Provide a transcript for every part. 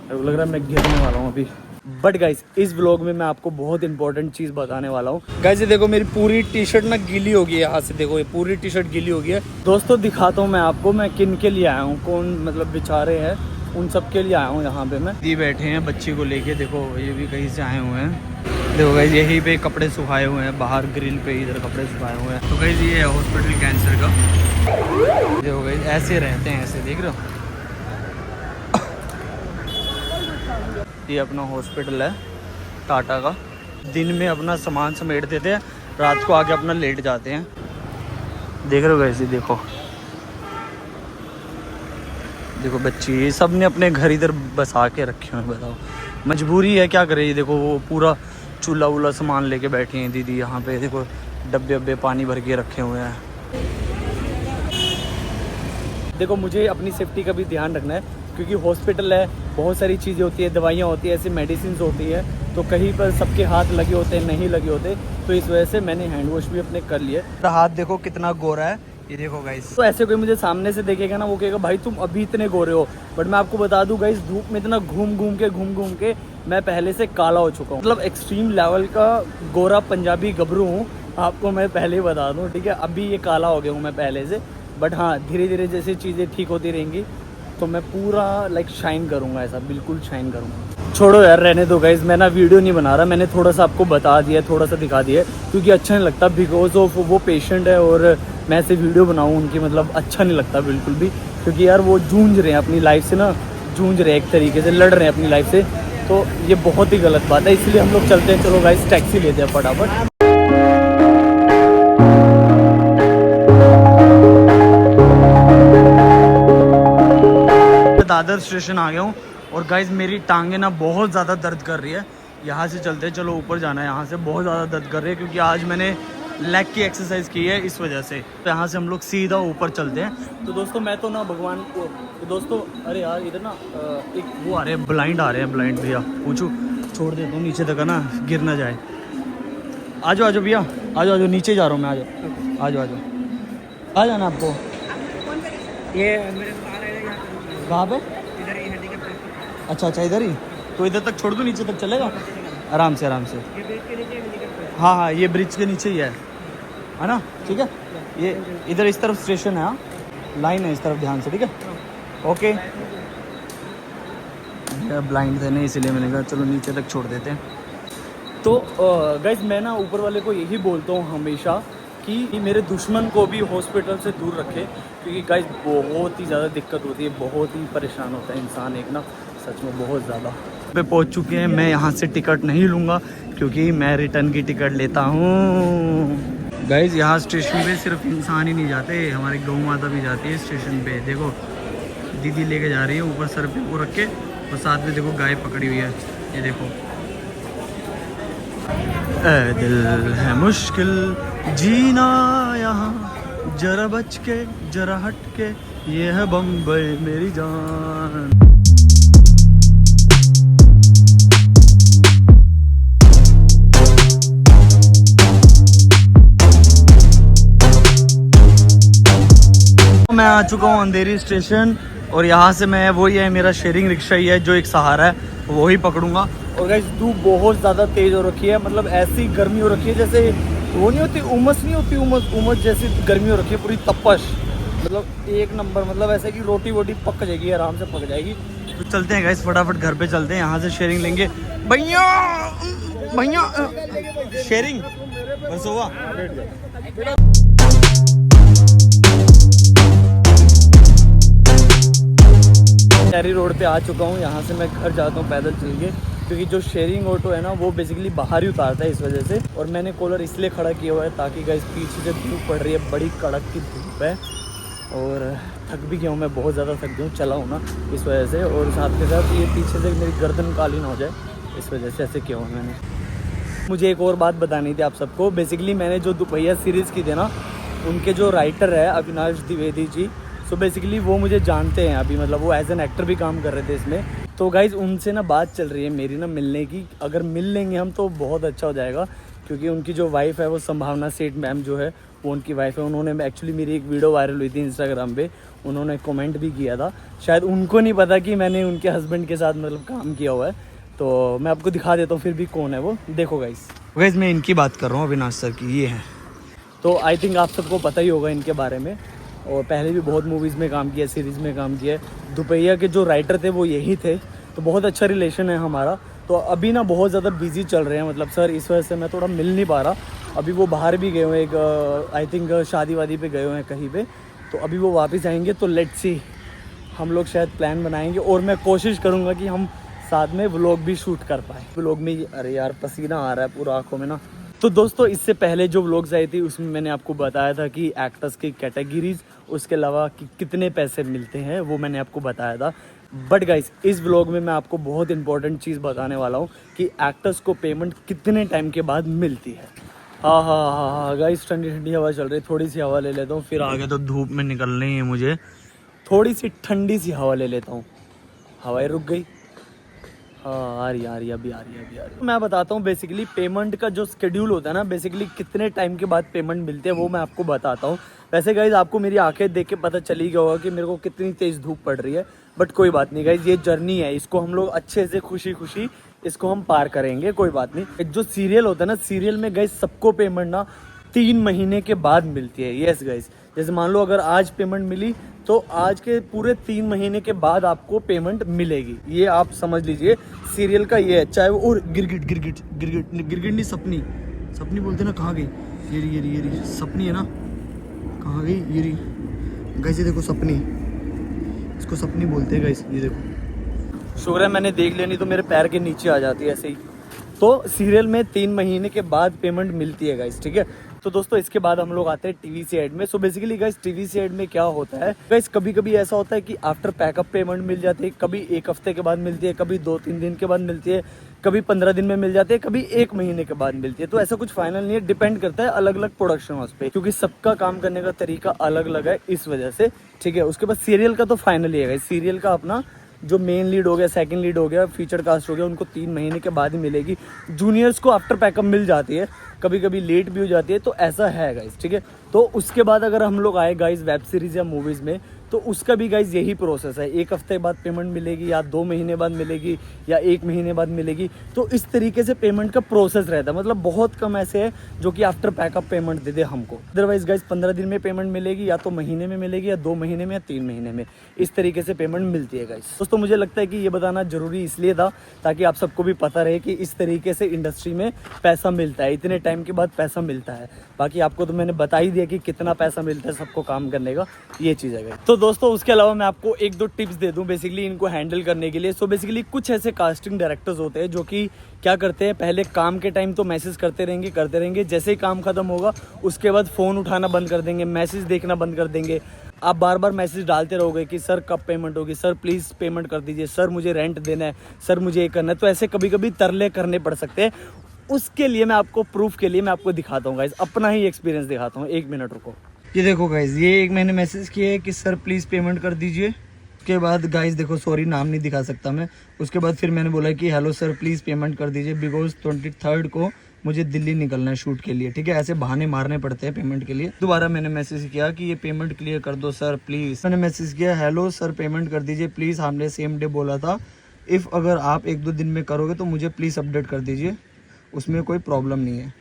लग रहा है मैं गिरने वाला हूँ अभी। बट गाइस इस व्लॉग में मैं आपको बहुत इंपॉर्टेंट चीज़ बताने वाला हूँ। गाइस ये देखो मेरी पूरी टी शर्ट ना गीली हो गई है, यहाँ से देखो ये पूरी टी शर्ट गीली हो गई है। दोस्तों दिखाता हूँ मैं आपको मैं किन के लिए आया हूँ, कौन मतलब बेचारे हैं उन सब के लिए आया हूँ। यहाँ पे मैं ये बैठे हैं बच्ची को लेके, देखो ये भी कहीं से आए हुए हैं। देखो गाइस यहीं पे कपड़े सुखाए हुए हैं बाहर ग्रिल पे, इधर कपड़े सुखाए हुए हैं। तो गाइस ये है हॉस्पिटल कैंसर का। देखो गाइस ऐसे रहते हैं, ऐसे देख रहे हो, ये अपना हॉस्पिटल है टाटा का। दिन में अपना सामान समेट देते हैं, रात को आके अपना लेट जाते हैं। देख रहे हो गाइस, देखो देखो बच्ची, ये सब ने अपने घर इधर बसा के रखे हुए हैं। बताओ मजबूरी है, क्या करे। देखो वो पूरा चूल्हा वूल्हा सामान लेके बैठी हैं दीदी यहाँ पे। देखो डब्बे वब्बे पानी भर के रखे हुए हैं। देखो मुझे अपनी सेफ्टी का भी ध्यान रखना है क्योंकि हॉस्पिटल है, बहुत सारी चीज़ें होती है, दवाइयाँ होती है, ऐसी मेडिसिन होती है, तो कहीं पर सबके हाथ लगे होते हैं, नहीं लगे होते, तो इस वजह से मैंने हैंड वॉश भी अपने कर लिए। हाथ देखो कितना गोरा है, ये देखो गाइस। तो ऐसे कोई मुझे सामने से देखेगा ना, वो कहेगा भाई तुम अभी इतने गोरे हो, बट मैं आपको बता दूं गाइस धूप में इतना घूम घूम के मैं पहले से काला हो चुका हूँ। मतलब एक्सट्रीम लेवल का गोरा पंजाबी गबरू हूँ, आपको मैं पहले ही बता दूँ, ठीक है। अभी ये काला हो गया हूँ मैं पहले से, बट हाँ धीरे धीरे जैसे चीज़ें ठीक होती रहेंगी तो मैं पूरा लाइक शाइन करूँगा, ऐसा बिल्कुल शाइन करूँगा। छोड़ो यार रहने दो गाइज, मैं ना वीडियो नहीं बना रहा, मैंने थोड़ा सा आपको बता दिया, थोड़ा सा दिखा दिया क्योंकि अच्छा नहीं लगता बिकॉज ऑफ वो पेशेंट है और मैं ऐसे वीडियो बनाऊँ उनकी, मतलब अच्छा नहीं लगता बिल्कुल भी, क्योंकि यार वो जूझ रहे हैं अपनी लाइफ से ना, जूझ रहे हैं एक तरीके से, लड़ रहे हैं अपनी लाइफ से, तो ये बहुत ही गलत बात है। इसलिए हम लोग चलते हैं, चलो गाइज टैक्सी लेते हैं फटाफट। दादर स्टेशन आ गया हूँ और गाइज मेरी टांगे ना बहुत ज़्यादा दर्द कर रही है। यहाँ से चलते हैं, चलो ऊपर जाना है, यहाँ से बहुत ज़्यादा दर्द कर रही है क्योंकि आज मैंने लेग की एक्सरसाइज की है इस वजह से। तो यहाँ से हम लोग सीधा ऊपर चलते हैं। तो दोस्तों मैं तो ना भगवान को, तो दोस्तों अरे यार इधर ना एक वो आ रहे हैं, ब्लाइंड आ रहे हैं, ब्लाइंड भैया पूछूँ, छोड़ देता हूँ नीचे तक है ना, गिर ना जाए। आ जाओ भैया, आ जाओ नीचे जा रहा हूँ मैं, आ जाओ आ जाना आपको। ये कहाँ पे? इधर ही हड्डी के। अच्छा इधर ही, तो इधर तक छोड़ दूँ, नीचे तक चलेगा आराम से आराम से। हाँ ये ब्रिज के नीचे ही है ना, ठीक है। ये इधर इस तरफ स्टेशन है, हाँ लाइन है इस तरफ, ध्यान से, ठीक है ओके। ब्लाइंड थे ना इसलिए मैंने कहा चलो नीचे तक छोड़ देते हैं। तो गाइज मैं ना ऊपर वाले को यही बोलता हूँ हमेशा कि मेरे दुश्मन को भी हॉस्पिटल से दूर रखे, क्योंकि गाइज बहुत ही ज़्यादा दिक्कत होती है, बहुत ही परेशान होता है इंसान एक ना, सच में बहुत ज़्यादा। पे पहुंच चुके हैं, मैं यहाँ से टिकट नहीं लूँगा क्योंकि मैं रिटर्न की टिकट लेता हूँ। गाइज यहाँ स्टेशन पे सिर्फ इंसान ही नहीं जाते, हमारी गौ माता भी जाती है स्टेशन पे। देखो दीदी लेके जा रही है ऊपर सर पे वो रख के, और साथ में देखो गाय पकड़ी हुई है, ये देखो। ऐ दिल है मुश्किल जीना यहाँ, जरा बच के जरा हट के, ये है बम्बई मेरी जान। मैं आ चुका हूँ अंधेरी स्टेशन और यहाँ से मैं वही है मेरा शेयरिंग रिक्शा ही है जो एक सहारा है, वही पकड़ूंगा। और गाइस धूप बहुत ज़्यादा तेज़ हो रखी है, मतलब ऐसी गर्मी हो रखी है जैसे वो नहीं होती उमस, नहीं होती उमस जैसी गर्मी हो रखी है, पूरी तपश, मतलब एक नंबर, मतलब ऐसा कि रोटी वोटी पक जाएगी, आराम से पक जाएगी। तो चलते हैं गाइस फटाफट घर पे चलते हैं, यहाँ से शेयरिंग लेंगे। भैया शेयरिंग बस हुआ। शहरी रोड पे आ चुका हूँ, यहाँ से मैं घर जाता हूँ पैदल चल के, क्योंकि जो शेयरिंग ऑटो है ना वो बेसिकली बाहर ही उतारता है इस वजह से। और मैंने कॉलर इसलिए खड़ा किया हुआ है ताकि गाइस पीछे से धूप पड़ रही है, बड़ी कड़क की धूप है, और थक भी गया हूँ मैं, बहुत ज़्यादा थक गया हूँ, चला हूँ ना इस वजह से। और साथ के साथ ये पीछे से मेरी गर्दन काली ना हो जाए, इस वजह से ऐसे किया हुआ मैंने। मुझे एक और बात बतानी थी आप सबको, बेसिकली मैंने जो दुपहिया सीरीज़ की थी ना, उनके जो राइटर है अविनाश द्विवेदी जी, सो बेसिकली वो मुझे जानते हैं अभी, मतलब वो एज एन एक्टर भी काम कर रहे थे इसमें। तो गाइज़ उनसे ना बात चल रही है मेरी ना मिलने की, अगर मिल लेंगे हम तो बहुत अच्छा हो जाएगा, क्योंकि उनकी जो वाइफ़ है वो संभावना सेठ मैम जो है वो उनकी वाइफ है। उन्होंने एक्चुअली मेरी एक वीडियो वायरल हुई थी इंस्टाग्राम पे, उन्होंने कमेंट भी किया था। शायद उनको नहीं पता कि मैंने उनके हस्बैंड के साथ मतलब काम किया हुआ है, तो मैं आपको दिखा देता हूँ फिर भी कौन है वो। देखो गाइस मैं इनकी बात कर रहा हूँ, अविनाश सर की, ये हैं। तो आई थिंक आप सबको पता ही होगा इनके बारे में, और पहले भी बहुत मूवीज़ में काम किया, सीरीज़ में काम किया। दुपहिया के जो राइटर थे वो यही थे, तो बहुत अच्छा रिलेशन है हमारा। तो अभी ना बहुत ज़्यादा बिजी चल रहे हैं मतलब सर, इस वजह से मैं थोड़ा मिल नहीं पा रहा। अभी वो बाहर भी गए हुए हैं, एक आई थिंक शादी वादी पे गए हुए हैं कहीं पे, तो अभी वो वापस आएंगे। तो लेट्स सी, हम लोग शायद प्लान बनाएंगे और मैं कोशिश करूँगा कि हम साथ में व्लॉग भी शूट कर पाए। व्लॉग में अरे यार पसीना आ रहा है पूरा आँखों में ना। तो दोस्तों इससे पहले जो व्लॉग्स आई थी उसमें मैंने आपको बताया था कि एक्टर्स की कैटेगरीज, उसके अलावा कि कितने पैसे मिलते हैं वो मैंने आपको बताया था। बट गाइस इस व्लॉग में मैं आपको बहुत इंपॉर्टेंट चीज़ बताने वाला हूँ कि एक्टर्स को पेमेंट कितने टाइम के बाद मिलती है। हाँ गाइस, ठंडी ठंडी हवा चल रही है, थोड़ी सी हवा ले लेता हूँ, फिर आगे तो धूप में निकलनी है मुझे। थोड़ी सी ठंडी सी हवा ले लेता हूँ, हवाएं रुक गई। हाँ आ रही अभी आ रही। मैं बताता हूँ बेसिकली पेमेंट का जो शेड्यूल होता है ना, बेसिकली कितने टाइम के बाद पेमेंट मिलती है वो मैं आपको बताता हूँ। वैसे गाइज आपको मेरी आंखें देख के पता चली गया होगा कि मेरे को कितनी तेज़ धूप पड़ रही है, बट कोई बात नहीं गाइज, ये जर्नी है, इसको हम लोग अच्छे से खुशी इसको हम पार करेंगे, कोई बात नहीं। जो सीरियल होता है ना, सीरियल में गाइज सबको पेमेंट ना 3 महीने के बाद मिलती है। यस गाइज, जैसे मान लो अगर आज पेमेंट मिली तो आज के पूरे 3 महीने के बाद आपको पेमेंट मिलेगी, ये आप समझ लीजिए सीरियल का ये है। चाहे वो और गिरगिट नहीं, सपनी बोलते ना, कहाँ गई ये रही सपनी है ना, कहाँ गई ये रही गाइस, ये देखो सपनी, इसको सपनी बोलते हैं गाइस, ये देखो। शुक्र है मैंने देख लिया, नहीं तो मेरे पैर के नीचे आ जाती है ऐसे ही। तो सीरियल में 3 महीने के बाद पेमेंट मिलती है गाइस, ठीक है। तो दोस्तों इसके बाद हम लोग आते हैं टीवीसी एड में। So basically guys TVC ad में क्या होता है गाइस, कभी ऐसा होता है कि आफ्टर पैकअप पेमेंट मिल जाती है, कभी 1 हफ्ते के बाद मिलती है, कभी 2-3 दिन के बाद मिलती है, कभी 15 दिन में मिल जाती है, कभी 1 महीने के बाद मिलती है। तो ऐसा कुछ फाइनल नहीं है, डिपेंड करता है अलग अलग प्रोडक्शन हाउस पे, क्योंकि सबका काम करने का तरीका अलग अलग है इस वजह से, ठीक है। उसके बाद सीरियल का तो फाइनल ही है, सीरियल का अपना जो मेन लीड हो गया, सेकंड लीड हो गया, फीचर कास्ट हो गया, उनको 3 महीने के बाद ही मिलेगी। जूनियर्स को आफ्टर पैकअप मिल जाती है, कभी कभी लेट भी हो जाती है, तो ऐसा है गाइस, ठीक है। तो उसके बाद अगर हम लोग आए गाइस वेब सीरीज़ या मूवीज़ में, तो उसका भी गाइस यही प्रोसेस है, 1 हफ्ते बाद पेमेंट मिलेगी, या 2 महीने बाद मिलेगी, या 1 महीने बाद मिलेगी। तो इस तरीके से पेमेंट का प्रोसेस रहता है, मतलब बहुत कम ऐसे है जो कि आफ्टर पैकअप पेमेंट दे दे हमको। अदरवाइज गाइस 15 दिन में पेमेंट मिलेगी, या तो महीने में मिलेगी, या 2 महीने में, या 3 महीने में, इस तरीके से पेमेंट मिलती है गाइस। दोस्तों मुझे लगता है कि ये बताना जरूरी इसलिए था ताकि आप सबको भी पता रहे कि इस तरीके से इंडस्ट्री में पैसा मिलता है, इतने टाइम के बाद पैसा मिलता है। बाकी आपको तो मैंने बता ही दिया कि कितना पैसा मिलता है सबको काम करने का, ये चीज़ है। तो दोस्तों उसके अलावा मैं आपको 1-2 टिप्स दे दूं बेसिकली इनको हैंडल करने के लिए। सो बेसिकली कुछ ऐसे कास्टिंग डायरेक्टर्स होते हैं जो कि क्या करते हैं, पहले काम के टाइम तो मैसेज करते रहेंगे, जैसे ही काम खत्म होगा उसके बाद फ़ोन उठाना बंद कर देंगे, मैसेज देखना बंद कर देंगे। आप बार बार मैसेज डालते रहोगे कि सर कब पेमेंट होगी, सर प्लीज़ पेमेंट कर दीजिए, सर मुझे रेंट देना है, सर मुझे ये करना है। तो ऐसे कभी कभी तरले करने पड़ सकते हैं। उसके लिए मैं आपको प्रूफ के लिए मैं आपको दिखाता हूँ गाइस, अपना ही एक्सपीरियंस दिखाता हूँ। 1 मिनट रुको। ये देखो गाइस, ये एक मैंने मैसेज किया है कि सर प्लीज़ पेमेंट कर दीजिए। उसके बाद गाइस देखो, सॉरी नाम नहीं दिखा सकता मैं। उसके बाद फिर मैंने बोला कि हेलो सर प्लीज़ पेमेंट कर दीजिए, बिकॉज 23 को मुझे दिल्ली निकलना है शूट के लिए, ठीक है। ऐसे बहाने मारने पड़ते हैं पेमेंट के लिए। दोबारा मैंने मैसेज किया कि ये पेमेंट क्लियर कर दो सर प्लीज़। मैंने मैसेज किया हेलो सर पेमेंट कर दीजिए प्लीज़, हमने सेम डे बोला था, इफ़ अगर आप 1-2 दिन में करोगे तो मुझे प्लीज़ अपडेट कर दीजिए, उसमें कोई प्रॉब्लम नहीं है।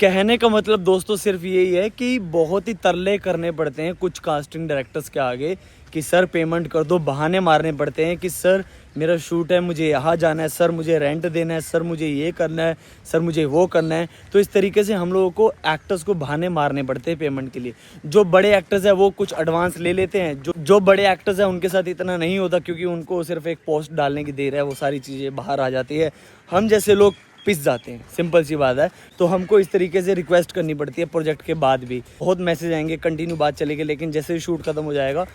कहने का मतलब दोस्तों सिर्फ यही है कि बहुत ही तरले करने पड़ते हैं कुछ कास्टिंग डायरेक्टर्स के आगे कि सर पेमेंट कर दो। बहाने मारने पड़ते हैं कि सर मेरा शूट है, मुझे यहाँ जाना है, सर मुझे रेंट देना है, सर मुझे ये करना है, सर मुझे वो करना है। तो इस तरीके से हम लोगों को एक्टर्स को बहाने मारने पड़ते हैं पेमेंट के लिए। जो बड़े एक्टर्स हैं वो कुछ एडवांस ले लेते हैं, जो बड़े एक्टर्स हैं उनके साथ इतना नहीं होता, क्योंकि उनको सिर्फ एक पोस्ट डालने की देर है, वो सारी चीज़ें बाहर आ जाती है। हम जैसे लोग पिस जाते हैं, सिंपल सी बात है। तो हमको इस तरीके से रिक्वेस्ट करनी पड़ती है प्रोजेक्ट के बाद भी। बहुत मैसेज आएंगे, कंटिन्यू बात चलेगी, लेकिन जैसे ही शूट खत्म हो जाएगा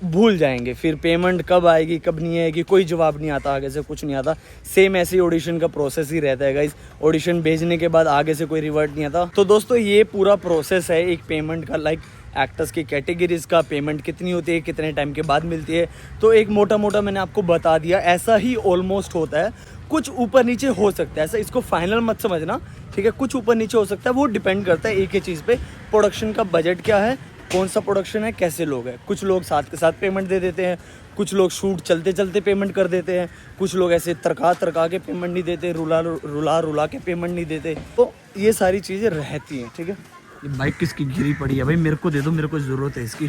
भूल जाएंगे, फिर पेमेंट कब आएगी कब नहीं आएगी कोई जवाब नहीं आता, आगे से कुछ नहीं आता। सेम ऐसे ही ऑडिशन का प्रोसेस ही रहता है गाइस, ऑडिशन भेजने के बाद आगे से कोई रिवर्ट नहीं आता। तो दोस्तों ये पूरा प्रोसेस है एक पेमेंट का, लाइक एक्टर्स की कैटेगरीज का, पेमेंट कितनी होती है, कितने टाइम के बाद मिलती है। तो एक मोटा मोटा मैंने आपको बता दिया, ऐसा ही ऑलमोस्ट होता है। कुछ ऊपर नीचे हो सकता है, ऐसा इसको फाइनल मत समझना, ठीक है। कुछ ऊपर नीचे हो सकता है, वो डिपेंड करता है एक ही चीज़ पे, प्रोडक्शन का बजट क्या है, कौन सा प्रोडक्शन है, कैसे लोग हैं। कुछ लोग साथ के साथ पेमेंट दे देते हैं, कुछ लोग शूट चलते चलते पेमेंट कर देते हैं, कुछ लोग ऐसे तरका के पेमेंट नहीं देते, रुला के पेमेंट नहीं देते। तो ये सारी चीज़ें रहती हैं, ठीक है। ये बाइक किसकी गिरी पड़ी है भाई, मेरे को दे दो, मेरे को ज़रूरत है इसकी,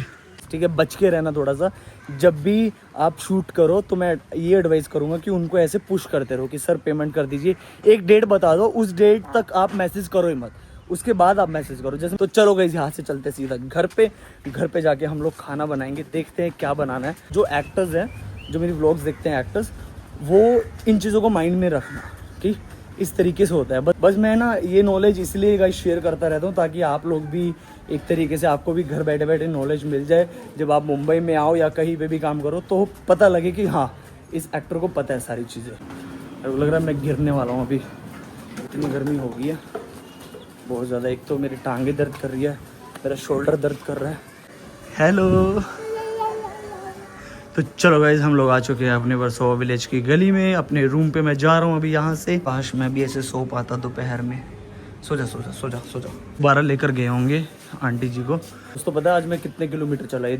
ठीक है। बच के रहना थोड़ा सा, जब भी आप शूट करो तो मैं ये एडवाइस करूँगा कि उनको ऐसे पुश करते रहो कि सर पेमेंट कर दीजिए, एक डेट बता दो, उस डेट तक आप मैसेज करो ही मत, उसके बाद आप मैसेज करो। जैसे तो चलो गाइस, यहाँ से चलते सीधा घर पे जाके हम लोग खाना बनाएंगे, देखते हैं क्या बनाना है। जो एक्टर्स हैं, जो मेरी व्लॉग्स देखते हैं एक्टर्स, वो इन चीज़ों को माइंड में रखना कि इस तरीके से होता है। बस मैं ना ये नॉलेज इसलिए गाइस शेयर करता रहता हूँ ताकि आप लोग भी एक तरीके से, आपको भी घर बैठे बैठे नॉलेज मिल जाए। जब आप मुंबई में आओ या कहीं पे भी काम करो तो पता लगे कि हाँ, इस एक्टर को पता है सारी चीज़ें। लग रहा है मैं गिरने वाला हूँ अभी, इतनी गर्मी हो गई है बहुत ज़्यादा। एक तो मेरी टांगे दर्द कर रही है, मेरा शोल्डर दर्द कर रहा है। हेलो, तो चलो गाइज, हम लोग आ चुके हैं अपने वर्सोवा विलेज की गली में। अपने रूम पे मैं जा रहा हूँ अभी यहाँ से। काश मैं भी ऐसे सो पाता दोपहर में। सो जा। 12 लेकर गए होंगे आंटी जी को। दोस्तों पता है आज मैं कितने किलोमीटर चला, ये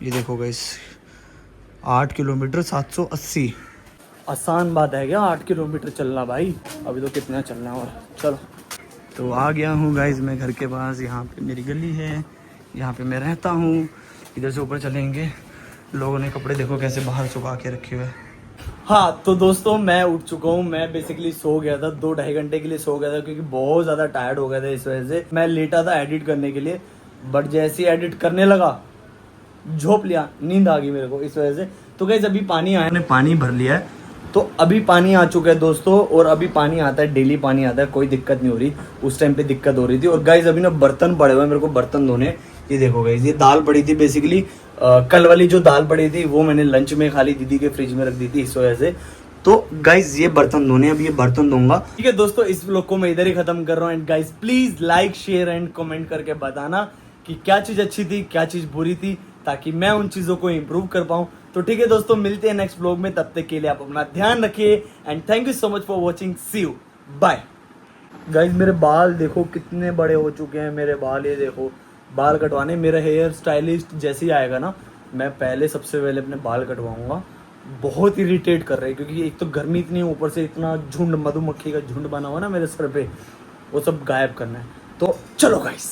देखो गाइज, 8 किलोमीटर 780। आसान बात है क्या 8 किलोमीटर चलना भाई, अभी तो कितना चलना है। और चलो, तो आ गया हूँ गाइज मैं घर के पास। यहाँ पे मेरी गली है, यहाँ पे मैं रहता हूँ। इधर से ऊपर चलेंगे, लोगों ने कपड़े देखो कैसे बाहर सुखा के रखे हुए। हाँ तो दोस्तों मैं उठ चुका हूँ। मैं बेसिकली सो गया था, 2-2.5 घंटे के लिए सो गया था क्योंकि बहुत ज़्यादा टायर्ड हो गया था। इस वजह से मैं लेटा था एडिट करने के लिए, बट जैसे ही एडिट करने लगा झोंप लिया, नींद आ गई मेरे को इस वजह से। तो गाइस अभी पानी आया, मैंने पानी भर लिया है, तो अभी पानी आ चुका है दोस्तों। और अभी पानी आता है, डेली पानी आता है, कोई दिक्कत नहीं हो रही। उस टाइम पे दिक्कत हो रही थी। और गाइस अभी ना बर्तन पड़े हुए हैं, मेरे को बर्तन धोने। ये देखो गाइस, ये दाल पड़ी थी बेसिकली, कल वाली जो दाल पड़ी थी वो मैंने लंच में खा ली, दीदी के फ्रिज में रख दी थी इस वजह से। तो गाइस ये बर्तन धोने, अभी ये बर्तन धोऊंगा, ठीक है दोस्तों। इस व्लॉग को मैं इधर ही खत्म कर रहा हूँ। And guys please like share and comment करके बताना कि क्या चीज अच्छी थी, क्या चीज बुरी थी, ताकि मैं उन चीजों को इम्प्रूव कर पाऊँ। तो ठीक है दोस्तों, मिलते हैं नेक्स्ट व्लॉग में। तब तक के लिए आप अपना ध्यान रखिए and thank you so much for watching. See you, bye. Guys मेरे बाल देखो कितने बड़े हो चुके हैं, मेरे बाल ये देखो। बाल कटवाने, मेरा हेयर स्टाइलिस्ट जैसे ही आएगा ना, मैं पहले सबसे पहले अपने बाल कटवाऊंगा। बहुत इरिटेट कर रहे हैं क्योंकि एक तो गर्मी इतनी, ऊपर से इतना झुंड, मधुमक्खी का झुंड बना हुआ ना मेरे सर पे, वो सब गायब करना है। तो चलो गाइस।